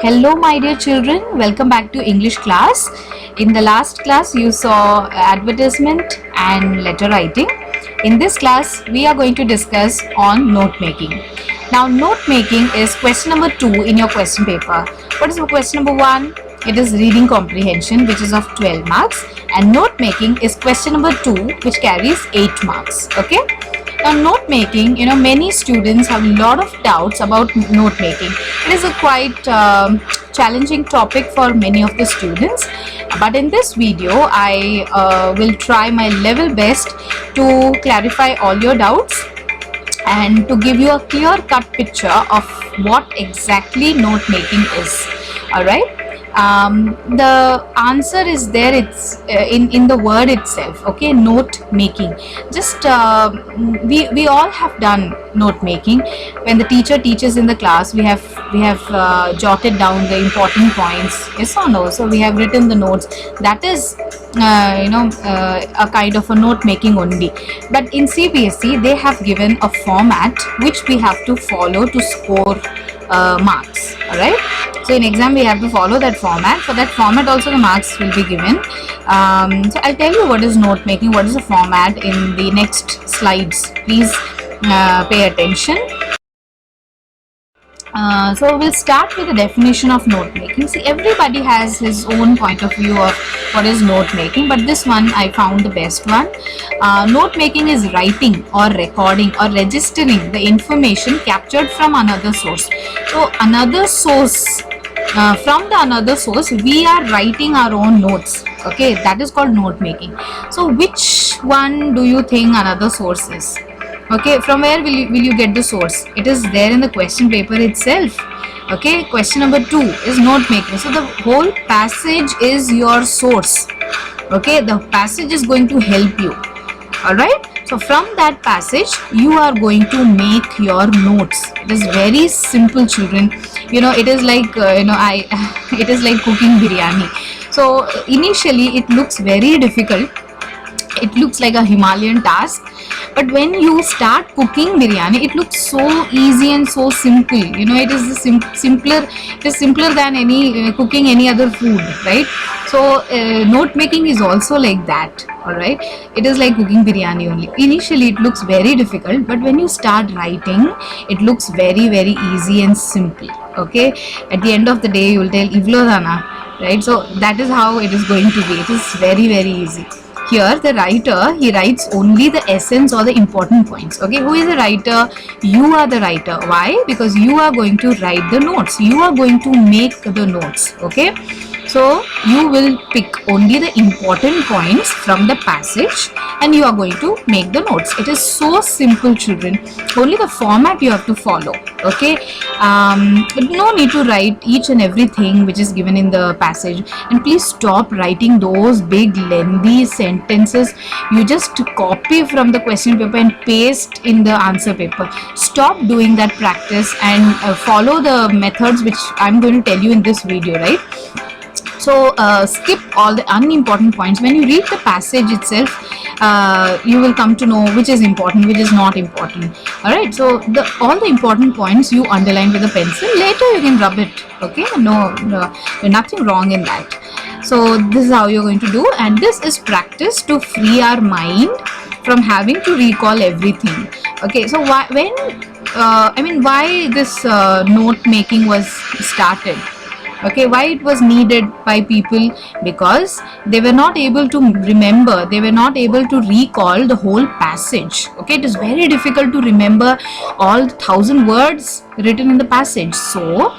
Hello my dear children, welcome back to English class. In the last class you saw advertisement and letter writing. In this class we are going to discuss on note making. Now note making is question number 2 in your question paper. What is question number 1? It is reading comprehension, which is of 12 marks, and note making is question number 2, which carries 8 marks. Okay. Now note making, many students have a lot of doubts about note making. It is a quite challenging topic for many of the students, but in this video I will try my level best to clarify all your doubts and to give you a clear cut picture of what exactly note making is. Alright. The answer is there. It's in the word itself. Okay, note making. Just we all have done note making. When the teacher teaches in the class, we have jotted down the important points. Yes or no? So we have written the notes. That is a kind of a note making only. But in CBSE they have given a format which we have to follow to score marks. Alright, so in exam we have to follow that format. For that format also the marks will be given. So I'll tell you what is note making, what is the format in the next slides. Please pay attention. So we'll start with the definition of note making. See, everybody has his own point of view of what is note making, but this one I found the best one. Note making is writing or recording or registering the information captured from another source. So another source, from the another source we are writing our own notes. Okay, that is called note making. So which one do you think another source is? Okay, from where will you get the source? It is there in the question paper itself. Okay, question number 2 is note making. So the whole passage is your source. Okay, the passage is going to help you. Alright, so from that passage you are going to make your notes. It is very simple, children. It is like it is like cooking biryani. So initially it looks very difficult. It looks like a Himalayan task, but when you start cooking biryani, it looks so easy and so simple. It is the simpler. It is simpler than any cooking any other food, right? So note making is also like that. All right, it is like cooking biryani only. Initially it looks very difficult, but when you start writing, it looks very easy and simple. Okay, at the end of the day you will tell ivlo dana, right? So that is how it is going to be. It is very easy. Here the writer, he writes only the essence or the important points. Okay, who is the writer? You are the writer. Why? Because you are going to write the notes. You are going to make the notes. Okay, so you will pick only the important points from the passage and you are going to make the notes. It is so simple, children. Only the format you have to follow. Okay, no need to write each and everything which is given in the passage, and please stop writing those big lengthy sentences. You just copy from the question paper and paste in the answer paper. Stop doing that practice and follow the methods which I'm going to tell you in this video, right? So skip all the unimportant points. When you read the passage itself, you will come to know which is important, which is not important. Alright, so all the important points you underline with a pencil. Later you can rub it. Okay, no, nothing wrong in that. So this is how you're going to do, and this is practice to free our mind from having to recall everything. Okay, so why this note making was started? Okay, why it was needed by people? Because they were not able to remember, they were not able to recall the whole passage. Okay, it is very difficult to remember all 1,000 words written in the passage. So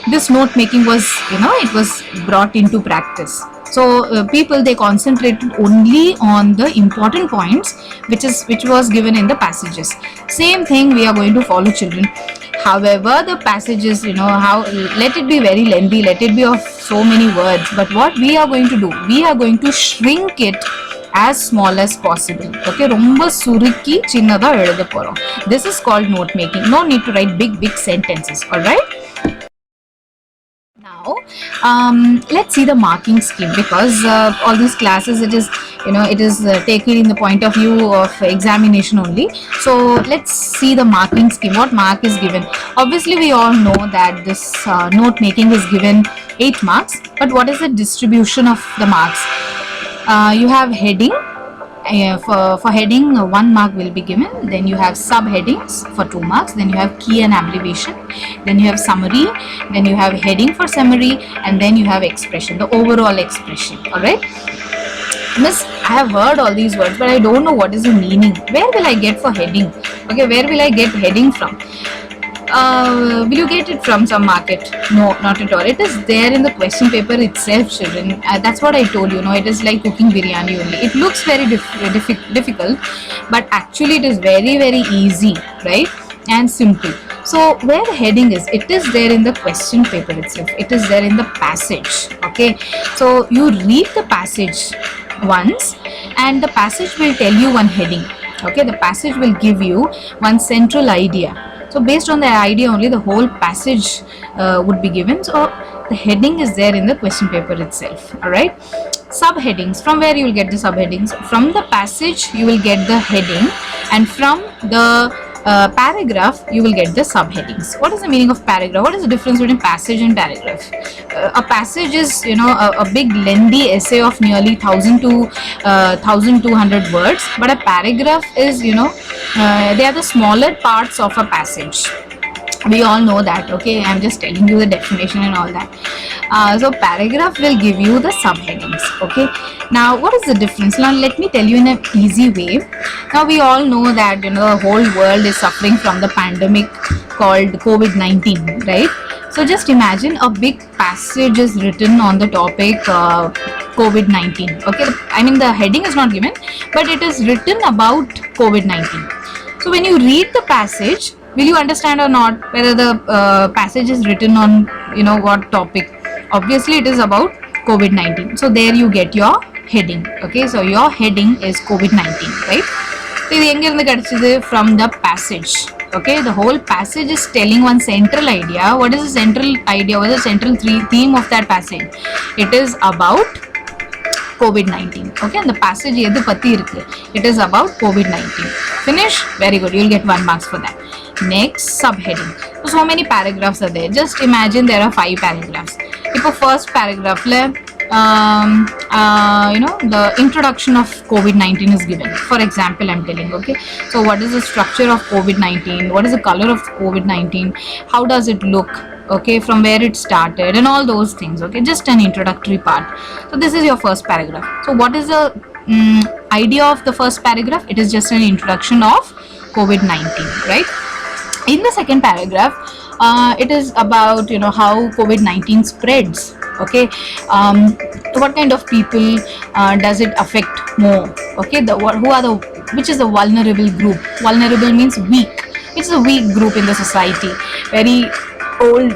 this note making was, it was brought into practice. So people, they concentrated only on the important points which was given in the passages. Same thing we are going to follow, children. However, the passages, let it be very lengthy, let it be of so many words, but what we are going to do, we are going to shrink it as small as possible. Okay, romba surukki chinnada eludha porom. This is called note making. No need to write big sentences. All right. Now, let's see the marking scheme, because all these classes, it is, it is taken in the point of view of examination only. So let's see the marking scheme. What mark is given? Obviously, we all know that this note making is given 8 marks. But what is the distribution of the marks? You have heading. For heading, 1 mark will be given. Then you have subheadings for 2 marks. Then you have key and abbreviation. Then you have summary. Then you have heading for summary, and then you have expression, the overall expression. All right. Miss, I have heard all these words, but I don't know what is the meaning. Where will I get for heading? Okay, where will I get heading from? Will you get it from some market? No, not at all. It is there in the question paper itself, children. That's what I told you. It is like cooking biryani only. It looks very difficult, but actually it is very, very easy, right? And simple. So where the heading is, it is there in the question paper itself. It is there in the passage. Okay, so you read the passage once, and the passage will tell you one heading. Okay, the passage will give you one central idea. So based on the idea only, the whole passage would be given. So the heading is there in the question paper itself. All right. Subheadings. From where you will get the subheadings? From the passage you will get the heading, and from the paragraph you will get the subheadings. What is the meaning of paragraph? What is the difference between passage and paragraph? A passage is, a big lengthy essay of nearly 1000 to 1200 words, but a paragraph is, they are the smaller parts of a passage. We all know that. Okay, I'm just telling you the definition and all that. So paragraph will give you the subheadings. Okay, now what is the difference? Now let me tell you in an easy way. Now we all know that the whole world is suffering from the pandemic called COVID-19, right? So just imagine a big passage is written on the topic COVID-19. Okay, I mean the heading is not given, but it is written about COVID-19. So when you read the passage, will you understand or not whether the passage is written on what topic? Obviously it is about COVID-19. So there you get your heading. Okay, so your heading is COVID-19, right? So this from the passage. Okay, the whole passage is telling one central idea. What is the central idea? What is the central theme of that passage? It is about COVID-19. Okay, and the passage it is about COVID-19. Finish? Very good. You will get 1 marks for that. Next, subheading. So many paragraphs are there. Just imagine there are 5 paragraphs. If a first paragraph, the introduction of COVID-19 is given. For example, I'm telling. Okay, so what is the structure of COVID-19? What is the color of COVID-19? How does it look? Okay, from where it started and all those things. Okay, just an introductory part. So this is your first paragraph. So what is the idea of the first paragraph? It is just an introduction of COVID-19, right? In the second paragraph, it is about how COVID-19 spreads. Okay, what kind of people does it affect more? Okay, which is the vulnerable group? Vulnerable means weak. It's a weak group in the society. Very old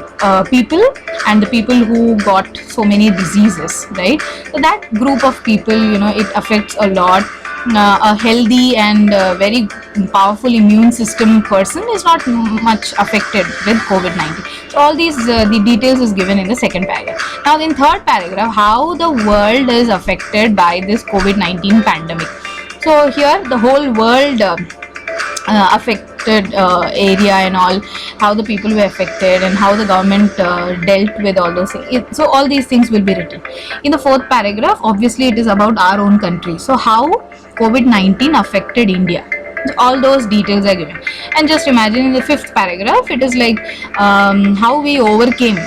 people and the people who got so many diseases, right? So that group of people, it affects a lot. A healthy and very powerful immune system person is not much affected with COVID-19. So all these the details is given in the second paragraph. Now in third paragraph, how the world is affected by this COVID-19 pandemic. So here the whole world affected area and all, how the people were affected and how the government dealt with all those things. So all these things will be written. In the fourth paragraph, obviously it is about our own country. So how COVID-19 affected India. So all those details are given. And just imagine in the fifth paragraph, it is like how we overcame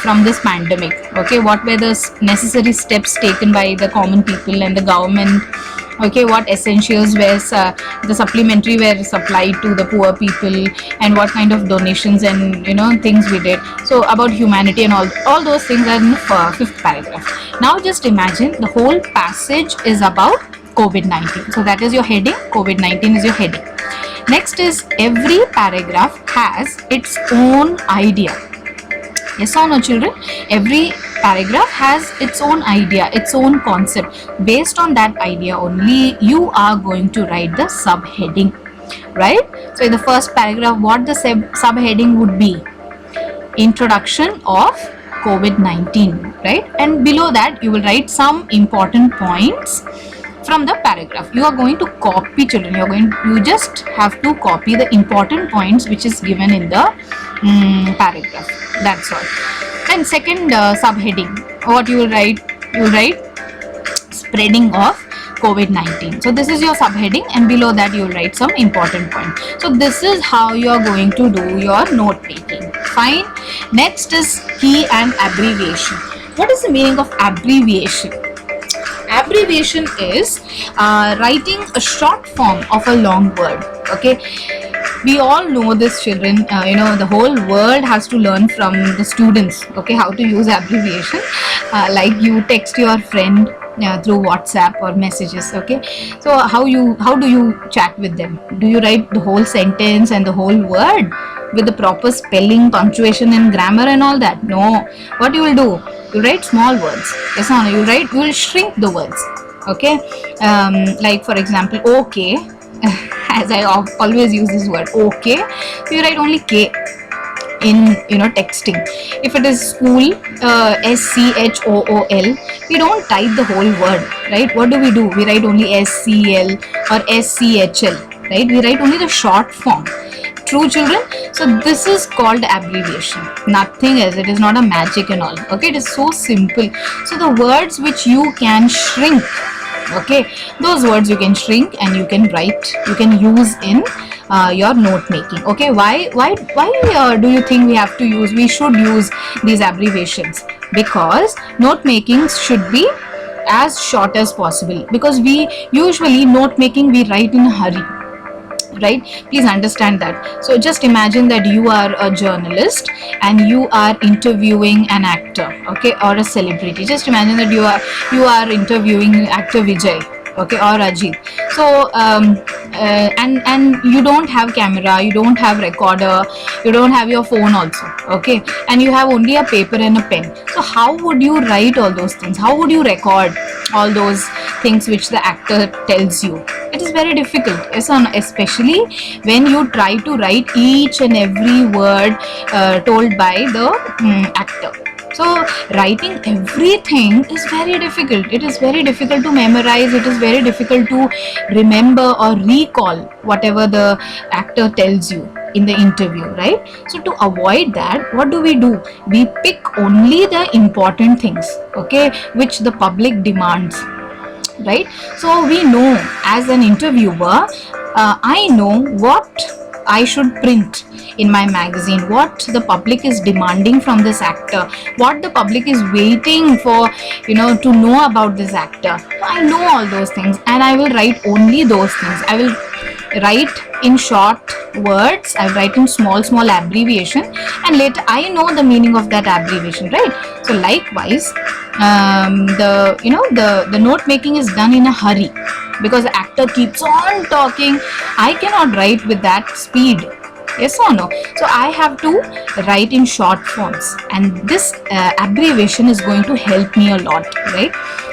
from this pandemic. Okay, what were the necessary steps taken by the common people and the government? Okay, what essentials were the supplementary were supplied to the poor people, and what kind of donations and things we did. So about humanity and all those things are in the fifth paragraph. Now just imagine the whole passage is about COVID-19. So that is your heading. COVID-19 is your heading. Next is every paragraph has its own idea. Yes or no, children? Every paragraph has its own idea, its own concept. Based on that idea only, you are going to write the subheading, right? So in the first paragraph, what the subheading would be? Introduction of COVID-19, right? And below that you will write some important points from the paragraph. You are going to copy, children. You just have to copy the important points which is given in the paragraph. That's all. Then second subheading, what you will write? You will write spreading of COVID-19. So this is your subheading, and below that you will write some important point. So this is how you are going to do your note taking. Fine. Next is key and abbreviation. What is the meaning of abbreviation? Abbreviation is writing a short form of a long word. Okay, we all know this, children. The whole world has to learn from the students, okay, how to use abbreviation. Like you text your friend through WhatsApp or messages, okay? So how do you chat with them? Do you write the whole sentence and the whole word with the proper spelling, punctuation and grammar and all that? No. What you will do? You write small words. Yes or no? You will shrink the words, okay? Like for example, okay. As I always use this word, okay. So you write only K in texting. If it is school, SCHOOL, we don't type the whole word, right? What do? We write only SCL or SCHL, right? We write only the short form. True, children? So this is called abbreviation, nothing else. It is not a magic and all, okay? It is so simple. So the words which you can shrink, okay, those words you can shrink and you can write, you can use in your note making. Okay, why do you think we should use these abbreviations? Because note making should be as short as possible, because we usually note making we write in a hurry, right? Please understand that. So just imagine that you are a journalist and you are interviewing an actor, okay, or a celebrity. Just imagine that you are interviewing actor Vijay, okay, or Ajit. So and you don't have camera, you don't have recorder, you don't have your phone also, okay, and you have only a paper and a pen. So how would you write all those things? How would you record all those things which the actor tells you? It is very difficult, yes, especially when you try to write each and every word told by the actor. So writing everything is very difficult. It is very difficult to memorize. It is very difficult to remember or recall whatever the actor tells you in the interview, right? So to avoid that, what do? We pick only the important things, okay, which the public demands, right? So we know, as an interviewer, I know what I should print in my magazine, what the public is demanding from this actor, what the public is waiting for, to know about this actor. So I know all those things and I will write only those things. I will write in short words, I write in small abbreviation, and later I know the meaning of that abbreviation, right? So likewise, the note making is done in a hurry because the actor keeps on talking. I cannot write with that speed, yes or no? So I have to write in short forms, and this abbreviation is going to help me a lot, right?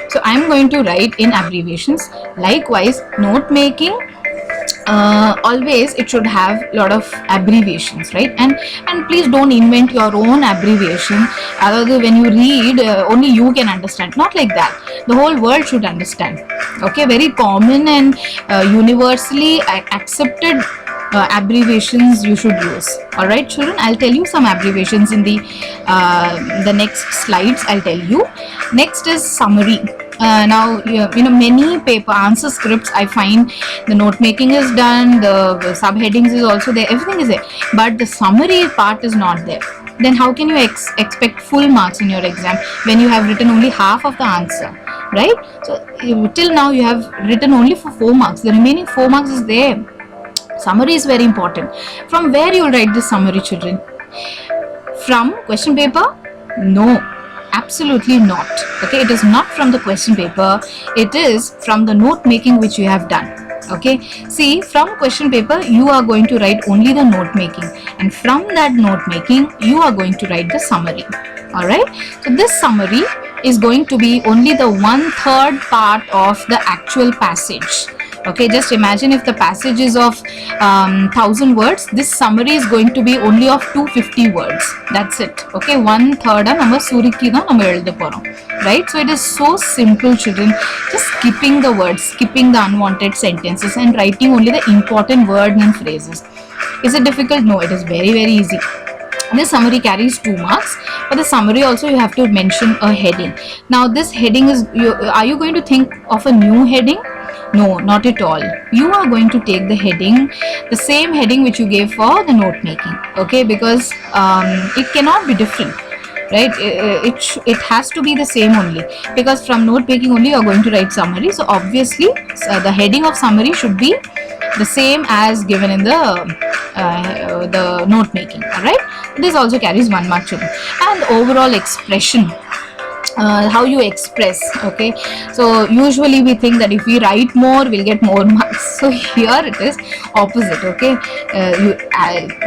So I'm going to write in abbreviations. Likewise, note making, always it should have a lot of abbreviations, right? And please don't invent your own abbreviation. Otherwise, when you read, only you can understand. Not like that. The whole world should understand. Okay, very common and universally accepted abbreviations you should use. All right, children, I'll tell you some abbreviations in the next slides. I'll tell you. Next is summary. Now many paper answer scripts, I find the note making is done, the subheadings is also there, everything is there, but the summary part is not there. Then how can you expect full marks in your exam when you have written only half of the answer, right? So till now you have written only for 4 marks. The remaining 4 marks is there. Summary is very important. From where you will write this summary, children? From question paper? No, absolutely not. Okay, it is not from the question paper. It is from the note making which you have done. Okay, see, from question paper you are going to write only the note making, and from that note making you are going to write the summary. All right, so this summary is going to be only the 1/3 part of the actual passage. Okay, just imagine if the passage is of 1000 words, this summary is going to be only of 250 words. That's it. Okay, 1/3 நம்ம சுருக்கி தான் நம்ம எழுத போறோம், right? So it is so simple, children. Just skipping the words, skipping the unwanted sentences, and writing only the important words and phrases. Is it difficult? No, it is very, very easy. This summary carries 2 marks. For the summary also you have to mention a heading. Now this heading is, are you going to think of a new heading? No, not at all. You are going to take the heading, the same heading which you gave for the note making. Okay, because it cannot be different, right? It has to be the same only, because from note making only you are going to write summary. So obviously the heading of summary should be the same as given in the note making. All right, this also carries 1 mark, children. And the overall expression, how you express. Okay, so usually we think that if we write more we'll get more marks. So here it is opposite. Okay,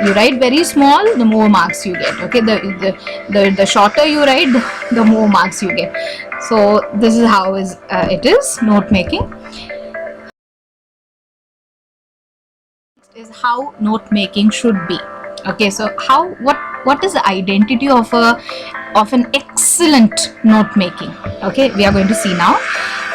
you write very small, the more marks you get. Okay, the shorter you write, the more marks you get. So this is how it is note making. Is how note making should be. Okay, so what is the identity of an excellent note making? Okay, we are going to see now.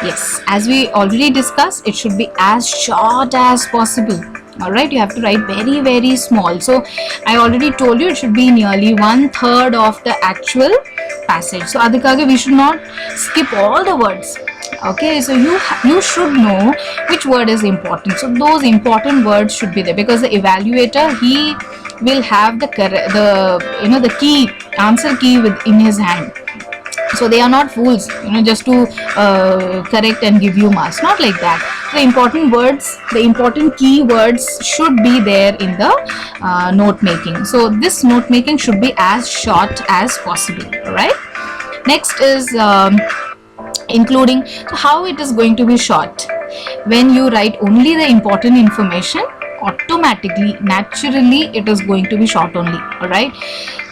Yes, as we already discussed, it should be as short as possible. All right, you have to write very, very small. So I already told you it should be nearly 1/3 of the actual passage. So adhikaga we should not skip all the words. Okay, so you should know which word is important. So those important words should be there, because the evaluator, he will have the key, answer key in his hand. So they are not fools, just to correct and give you marks. Not like that. The important words, the important key words should be there in the note making. So this note making should be as short as possible. Right? Next is including. So how it is going to be short? When you write only the important information, automatically, naturally, it is going to be short only. All right,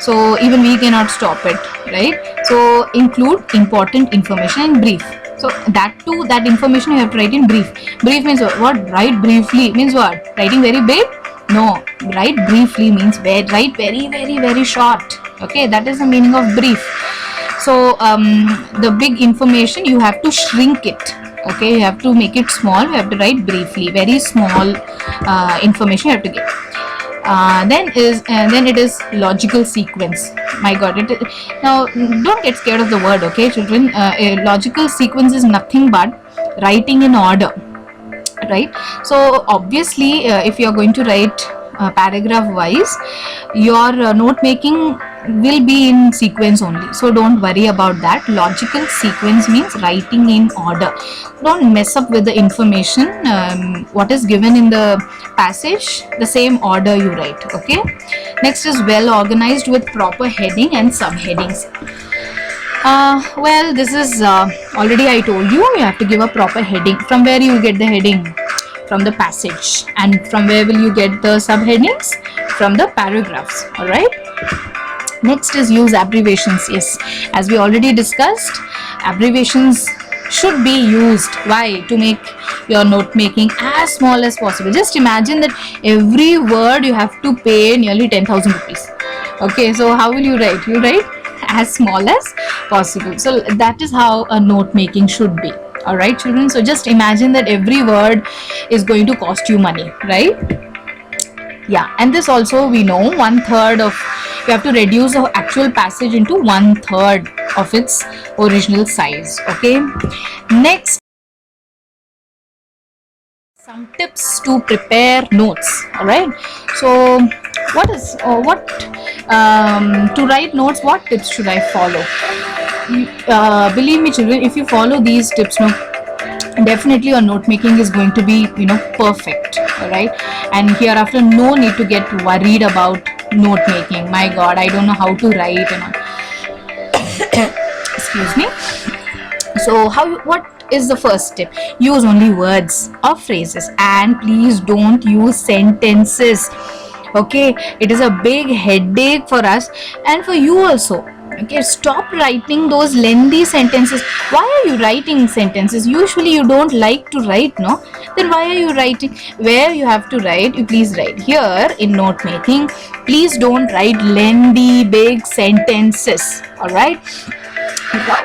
so even we cannot stop it, right? So include important information in brief. So that information you have to write in brief. Brief means what? Write briefly means what? Writing very big? No, write briefly means write very, very, very short. Okay, that is the meaning of brief. So the big information you have to shrink it. Okay, you have to make it small. You have to write briefly, very small information you have to get. Then it is logical sequence. My God, now don't get scared of the word. Okay, children, a logical sequence is nothing but writing in order, right? So obviously if you are going to write paragraph wise, your note making will be in sequence only. So don't worry about that. Logical sequence means writing in order. Don't mess up with the information, what is given in the passage, the same order you write. Okay, next is well organized with proper heading and subheadings. Well, this is already I told you have to give a proper heading. From where you will get the heading? From the passage. And from where will you get the subheadings? From the paragraphs. All right, next is use abbreviations. Yes, as we already discussed, abbreviations should be used. Why? To make your note making as small as possible. Just imagine that every word you have to pay nearly 10,000 rupees. Okay, so how will you write? You write as small as possible. So that is how a note making should be. All right, children, so just imagine that every word is going to cost you money, right? Yeah, and this also we know 1/3 of, you have to reduce the actual passage into 1/3 of its original size. Okay, next, some tips to prepare notes. All right, so to write notes, what tips should I follow? Believe me, children, if you follow these tips, definitely your note making is going to be perfect. All right, and hereafter no need to get worried about note making. My God, I don't know how to write and all. Excuse me. So what is the first tip? Use only words or phrases, and please don't use sentences. Okay, it is a big headache for us and for you also. Okay, stop writing those lengthy sentences. Why are you writing sentences? Usually you don't like to write, no? Then why are you writing? Where you have to write, you please write. Here in note making, please don't write lengthy big sentences. Alright?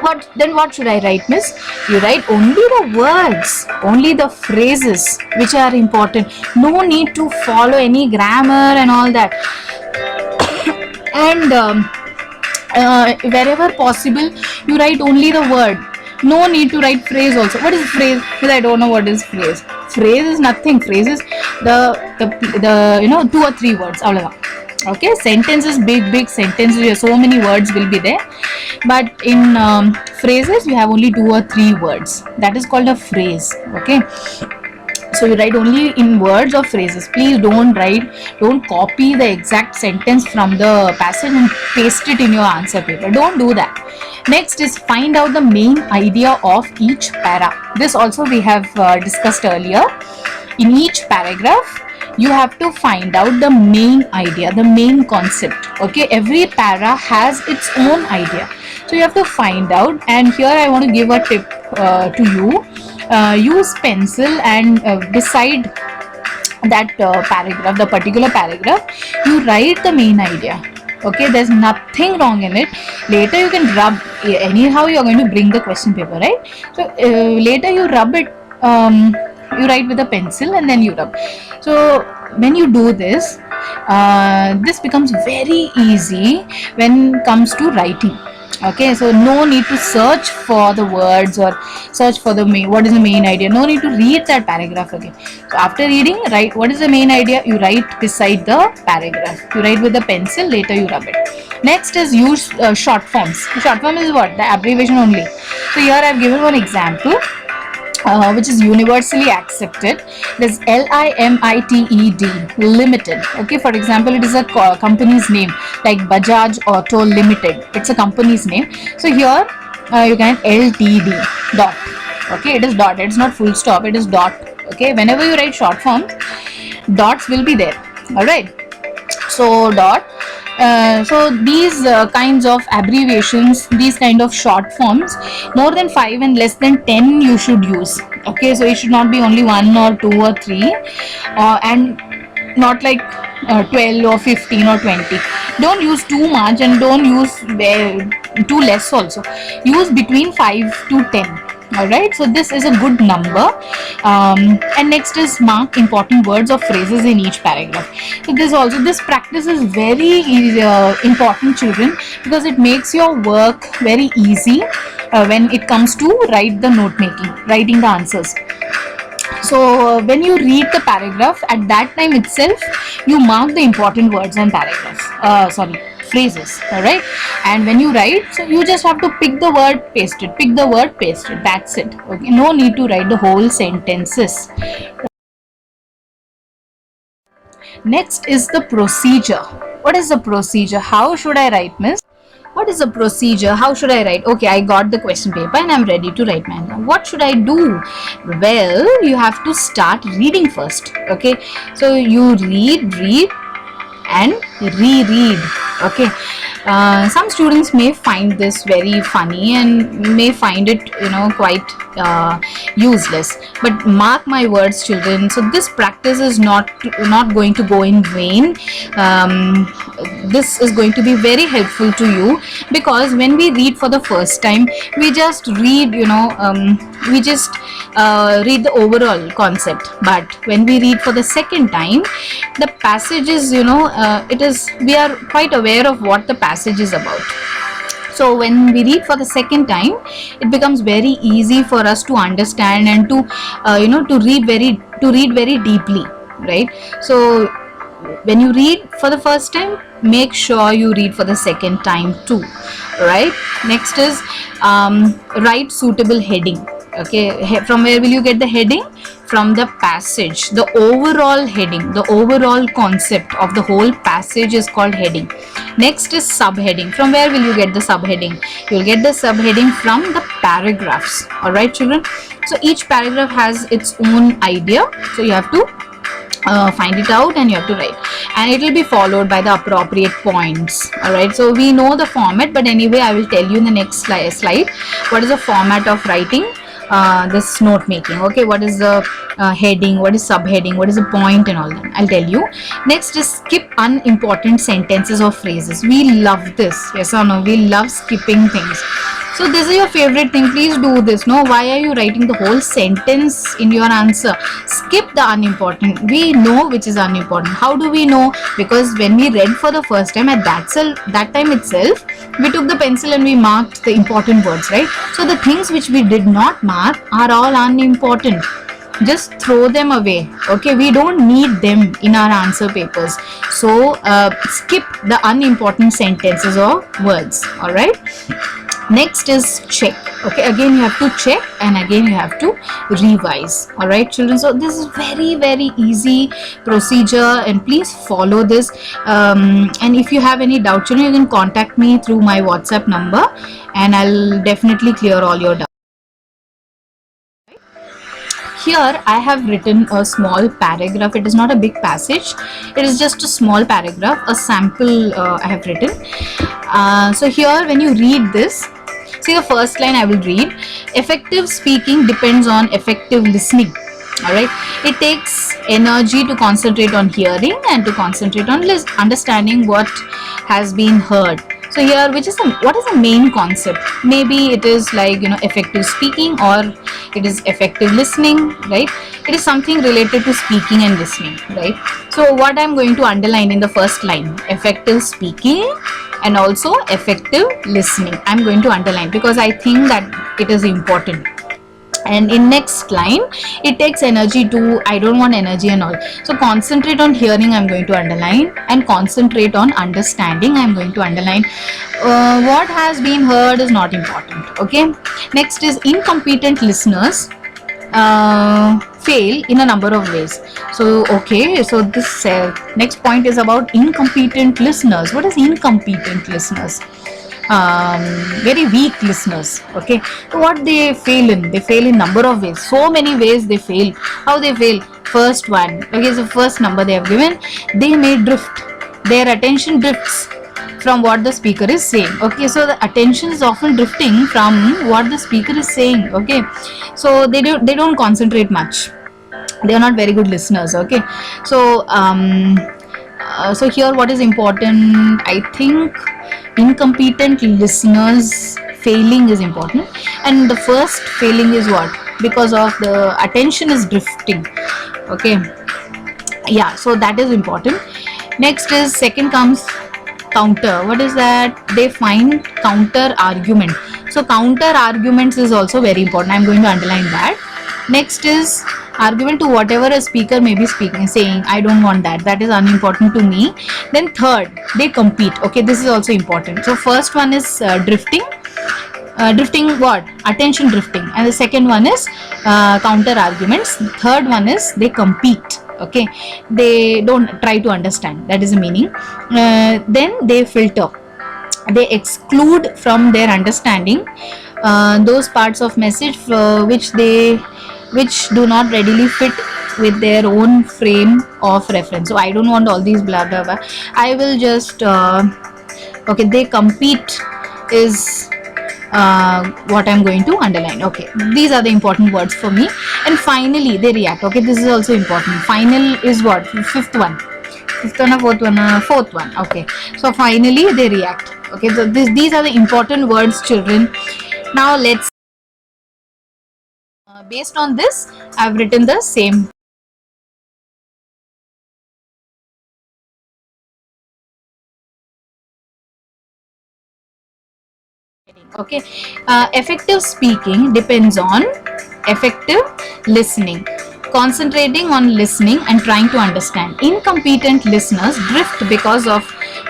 What should I write, miss? You write only the words, only the phrases which are important. No need to follow any grammar and all that. And wherever possible, you write only the word. No need to write phrase also. What is phrase? Because I don't know what is phrase. Phrase is nothing. Phrase is the 2 or 3 words. Okay, sentences, big sentences. So many words will be there. But in phrases, you have only 2 or 3 words. That is called a phrase. Okay. So you write only in words or phrases. Please don't copy the exact sentence from the passage and paste it in your answer paper. Don't do that. Next is find out the main idea of each para. This also we have discussed earlier. In each paragraph, you have to find out the main idea, the main concept. Okay, every para has its own idea. So you have to find out, and here I want to give a tip to you. Use pencil and beside that paragraph, the particular paragraph, you write the main idea. Okay, there's nothing wrong in it. Later you can rub, anyhow you are going to bring the question paper, right? So later you rub it, you write with a pencil and then you rub. So when you do this, this becomes very easy when it comes to writing. Okay, so no need to search for the words or search for the what is the main idea. No need to read that paragraph again. So after reading, write what is the main idea, you write beside the paragraph. You write with the pencil, later you rub it. Next is use short forms. Short form is what? The abbreviation only. So here I have given one example. Which is universally accepted. There's LIMITED, limited. Okay, for example, it is a company's name like Bajaj Auto Limited. It's a company's name. So here you can LTD dot. Okay, it is dot. It's not full stop. It is dot. Okay, whenever you write short form, dots will be there. All right. So dot. So these kinds of abbreviations, these kind of short forms, more than 5 and less than 10 you should use. Okay, so it should not be only 1 or 2 or 3 and not like 12 or 15 or 20. Don't use too much and don't use too less also. Use between 5 to 10. Alright, so this is a good number. And next is mark important words or phrases in each paragraph. So this practice is very important, children, because it makes your work very easy when it comes to writing the answers. So when you read the paragraph, at that time itself you mark the important words and phrases. All right, and when you write, so you just have to pick the word, paste it, that's it. Okay, no need to write the whole sentences. Next is the procedure. What is the procedure? How should I write, miss? What is the procedure? How should I write? Okay, I got the question paper and I'm ready to write my answer. What should I do? Well, you have to start reading first. Okay, so you read and reread. Okay, some students may find this very funny and may find it quite useless, but mark my words, children, so this practice is not going to go in vain. This is going to be very helpful to you, because when we read for the first time, we just read read the overall concept, but when we read for the second time, the passages, we are quite aware of what the passage is about. So when we read for the second time, it becomes very easy for us to understand and to read very deeply, right? So when you read for the first time, make sure you read for the second time too, right? Next is write suitable heading. Okay, from where will you get the heading? From the passage. The overall heading, the overall concept of the whole passage is called heading. Next is subheading. From where will you get the subheading? You will get the subheading from the paragraphs. Alright, children. So each paragraph has its own idea. So you have to find it out and you have to write, and it will be followed by the appropriate points. All right, so we know the format, but anyway I will tell you in the next slide what is the format of writing this note making. Okay, what is the heading, what is subheading, what is the point, and all that I'll tell you. Next is skip unimportant sentences or phrases. We love this, yes or no? We love skipping things. So this is your favorite thing, please do this. No, why are you writing the whole sentence in your answer? Skip the unimportant. We know which is unimportant. How do we know? Because when we read for the first time, at that time itself, we took the pencil and we marked the important words, right? So the things which we did not mark are all unimportant. Just throw them away. Okay, we don't need them in our answer papers. So skip the unimportant sentences or words. All right. Next is check. Okay, again you have to check and again you have to revise. All right, children, so this is very easy procedure and please follow this. And if you have any doubt, children, you can contact me through my WhatsApp number and I'll definitely clear all your doubts. Here I have written a small paragraph. It is not a big passage, it is just a small paragraph, a sample I have written. So here when you read this, see the first line I will read. Effective speaking depends on effective listening. All right, it takes energy to concentrate on hearing and to concentrate on understanding what has been heard. So here, what is the main concept? Maybe it is like, you know, effective speaking, or it is effective listening, right? It is something related to speaking and listening, right? So what I'm going to underline in the first line, effective speaking and also effective listening, I'm going to underline because I think that it is important. And in next line, it takes energy to, I don't want energy and all. So concentrate on hearing, I'm going to underline, and concentrate on understanding, I'm going to underline. What has been heard is not important. Okay. Next is incompetent listeners fail in a number of ways. So okay, so this next point is about incompetent listeners. What is incompetent listeners? Very weak listeners. Okay, so what they fail in number of ways, so many ways they fail. How they fail? First one, okay, so first number they have given, they may drift, their attention drifts from what the speaker is saying. Okay, so the attention is often drifting from what the speaker is saying. Okay, so they don't concentrate much, they are not very good listeners. Okay, so so here what is important, I think incompetent listeners failing is important. And the first failing is what? Because of the attention is drifting. Okay, yeah, so that is important. Next is, second comes counter. What is that? They find counter argument. So counter arguments is also very important, I'm going to underline that. Next is argument to whatever a speaker may be saying. I don't want that, that is unimportant to me. Then third, they compete. Okay, this is also important. So first one is drifting. Drifting what? Attention drifting. And the second one is counter arguments. Third one is they compete. Okay, they don't try to understand, that is the meaning. Then they filter, they exclude from their understanding those parts of message which do not readily fit with their own frame of reference. So I don't want all these blah blah blah, I will just okay, they compete is what I'm going to underline. Okay, these are the important words for me. And finally they react. Okay, this is also important. Final is what? Fifth one or fourth one. Okay, so finally they react. Okay, so these are the important words, children. Now let's based on this I've written the same. Okay, effective speaking depends on effective listening, concentrating on listening and trying to understand. Incompetent listeners drift because of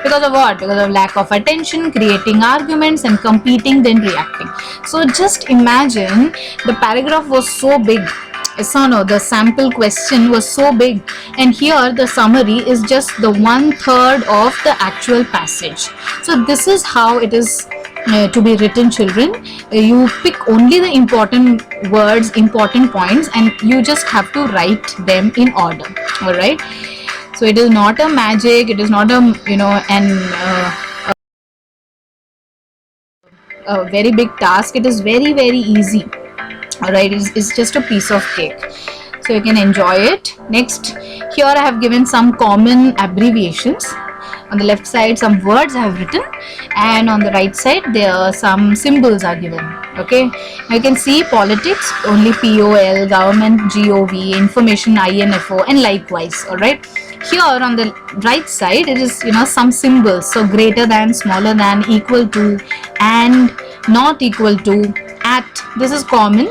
what? Because of lack of attention, creating arguments and competing, then reacting. So just imagine the paragraph was so big. Yes or no? The sample question was so big, and here the summary is just the 1/3 of the actual passage. So this is how it is to be written, children. You pick only the important words, important points, and you just have to write them in order. All right, so it is not a magic, it is not a, you know, a very big task. It is very, very easy. All right, it's just a piece of cake, so you can enjoy it. Next, here I have given some common abbreviations. On the left side some words I have written, and on the right side there are some symbols are given. Okay, now you can see politics only POL, government GOV, information INFO, and likewise. All right, here on the right side it is, you know, some symbols. So greater than, smaller than, equal to, and, not equal to, at, this is common,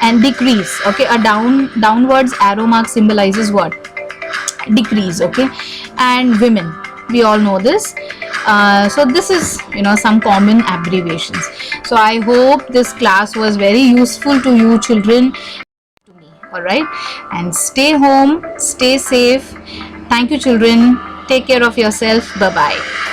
and decrease. Okay, a downwards arrow mark symbolizes what? Decrease. Okay, and women, we all know this. So this is, you know, some common abbreviations. So I hope this class was very useful to you children. All right, and stay home, stay safe. Thank you children, take care of yourself. Bye bye.